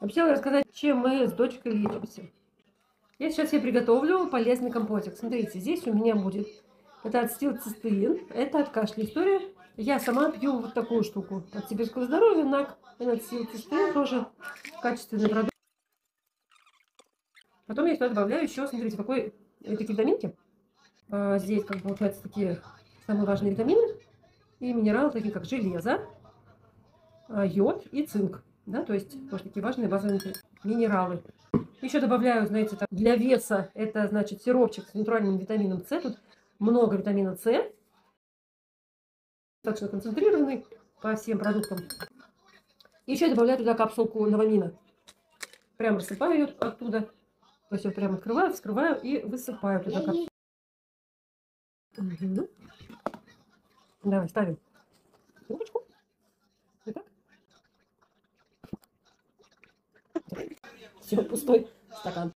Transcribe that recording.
Обещала рассказать, чем мы с дочкой лечимся. Я сейчас себе приготовлю полезный компотик. Смотрите, здесь у меня будет это ацетилцистеин, это от кашля история. Я сама пью вот такую штуку от сибирского здоровья, НАК, ацетилцистеин тоже качественный продукт. Потом я сюда добавляю еще, смотрите, такие витаминки. Здесь, как бы, получается, такие самые важные витамины и минералы, такие как железо, йод и цинк. Да, то есть тоже такие важные базовые минералы. Еще добавляю, знаете, так, для веса, это значит сиропчик с натуральным витамином С. Тут много витамина С, достаточно концентрированный по всем продуктам. Еще я добавляю туда капсулку новамина. Прям рассыпаю ее оттуда. То есть я прям открываю, вскрываю и высыпаю туда капсулку. Угу. Давай, ставим трубочку. Вот так. Все, пустой стакан.